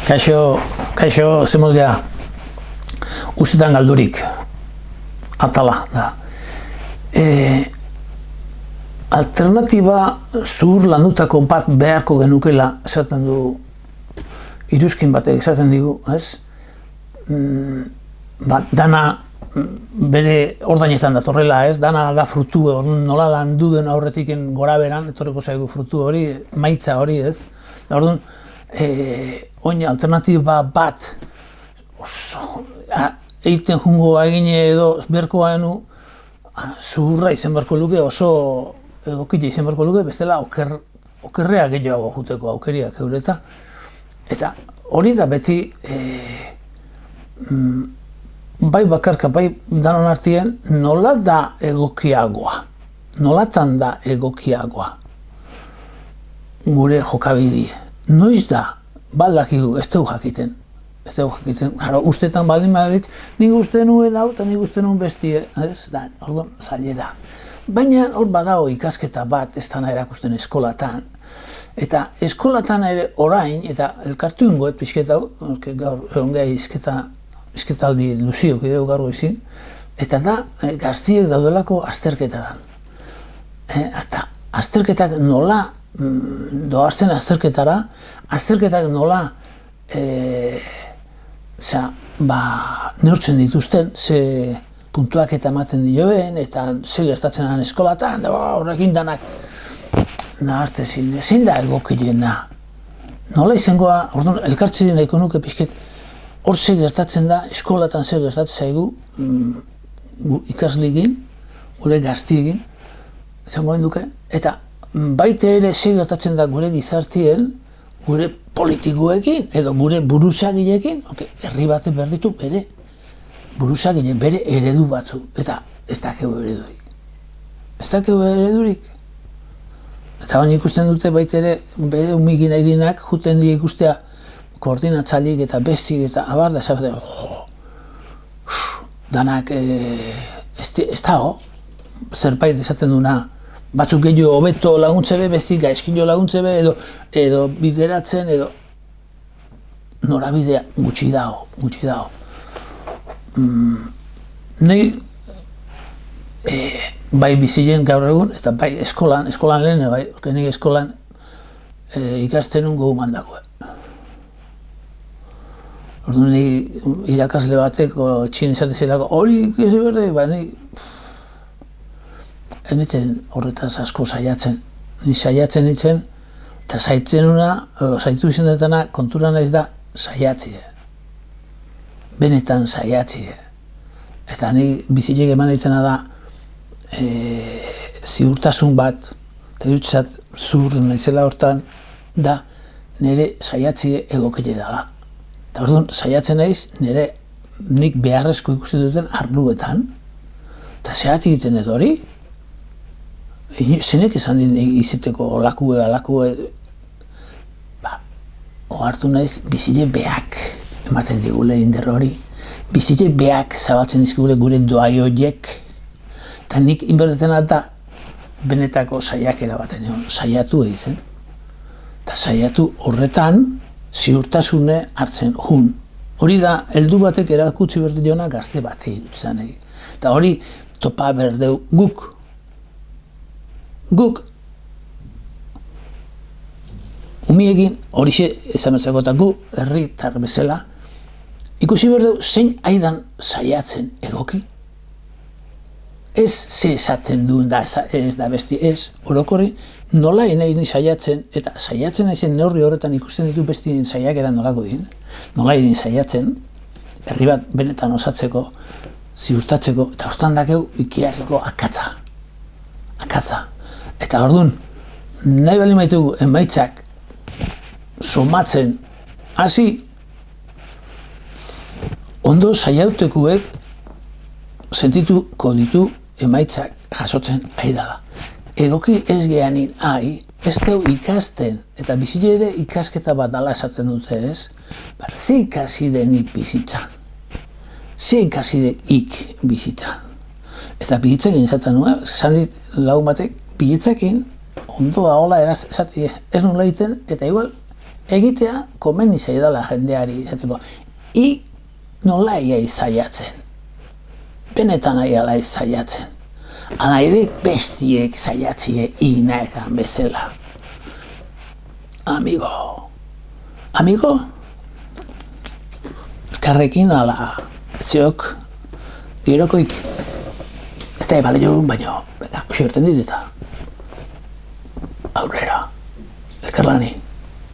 Kaixo, zemoz geha, ustetan galdurik, atala da. Alternatiba zuhur landutako bat beharko genukela, esaten du, iruzkin batek esaten digu, ez? Dana bere ordainetan datorrela, ez? Dana da frutu, nola landu den aurretiken gora beran, etorreko zaigu frutu hori, maitza hori, ez? Da orduan, oin alternatiba bat oso egiten jungo egine edo berko baenu zuhurra izan beharko luke, oso egokite izan beharko luke, bestela okerrea gehiago juteko aukeriak eureta. Eta hori da beti bai bakarka, bai danon artien nola da egokiagoa, nolatan da egokiagoa gure jokabidie. Noiz da, baldakigu, ez dugu jakiten. Ustetan baldin badit, nik uste nuen hau eta nik uste nuen bestie, ez da, orduan, zaila da. Baina hor badago ikasketa bat, ez dana erakusten eskolatan. Eta eskolatan ere orain, eta elkartu ingoet pixketa hau, gaur egon gehi izketaldi luziok edo gaur goizin, eta da, gaztiek daudelako azterketadan. Eta azterketak nola, doazten azterketara, azterketak nola neurtzen dituzten, ze puntuak eta ematen dioen, eta ze gertatzen den eskolatan, horrekin danak nahaztezin, ezin da egokilena. Nola izangoa, orduan, elkartzen nahiko nuke pixket, hor ze gertatzen da, eskolatan ze gertatzen zaigu ikasligin, gure gaztiegin, izango duke, eta baita ere ze gertatzen da gure gizartien, gure politikoekin edo gure buruzagileekin, herri batek behar ditu bere buruzagile, bere eredu batzu, eta ez dakegu eredurik. Ez dakegu eredurik. Eta baina ikusten dute baita ere bere umigin nahi dinak juten die ikustea koordinatzaileek eta bestik eta abar da esaten, danak ez dago, zerbait esaten duna, batzuk gehiago hobeto laguntze be, bestik gaizkilo laguntze be, edo bideratzen, edo norabidea gutxi dago. Nei bai bizilen gaur egun, eta bai eskolan lehen, bai, nik eskolan ikasten nun gogu mandakoa. Orduan irakasle bateko txin esate zelako, hori ikasi berde, bai, nik enitzen horretaz asko saiatzen. Ni saiatzen nitzen, eta saitu izan detana kontura naiz da saiatzie. Benetan saiatzie. Eta ni bizilek eman ditena da ziurtasun bat, eta jutzat zuhur naizela hortan, da nire saiatzie egokile dela. Eta orduan saiatzen naiz nire nik beharrezko ikusten duten arluetan, eta zehat egiten dut hori, zenek esan din izateko lakue, ohartu naiz bizile beak ematen digule indar hori, bizile beak zabaltzen dizkigule gure doai horiek, eta nik inberdetena da benetako saiakera baten egon, saiatu egiten. Eta saiatu horretan ziurtasune hartzen jun. Hori da, heldu batek erakutsi berdiona gazte batei dutzen egin. Eta hori topa berdeu guk umiekin horixe esan bezako eta gu herritar bezala ikusi berdeu zein aidan saiatzen egoki. Ez ze esaten duen da ez da besti ez, orokorri nola nahi saiatzen eta saiatzen naizen neurri horretan ikusten ditu bestien saiakera nolako din, nola egin saiatzen, herri bat benetan osatzeko, ziurtatzeko, eta hortan dakeu ikiarriko akatza. Eta orduan, nahi bali maitugu emaitzak somatzen hasi, ondo saiautekuek sentituko ditu emaitzak jasotzen ari dela. Egoki ez gehanin ez deu ikasten, eta bizile ere ikasketa bat dala esaten dute ez, ze ikasi denik bizitzan, ze ikasi denik bizitzan. Eta bihitzekin esaten nuen, esan dit lagun batek, bihitzekin ondo dagoela esatik ez nula egiten, eta igual egitea komeni zaidala jendeari izateko. Nola iai zaiatzen. Benetan aiala zaiatzen. Alaidek bestiek zaiatzie inaekan bezala. Amigo. Elkarrekin ala, etziok, gerokoik, ez da ebale joan, baina, usi horten dit eta aurrera, elkarlani.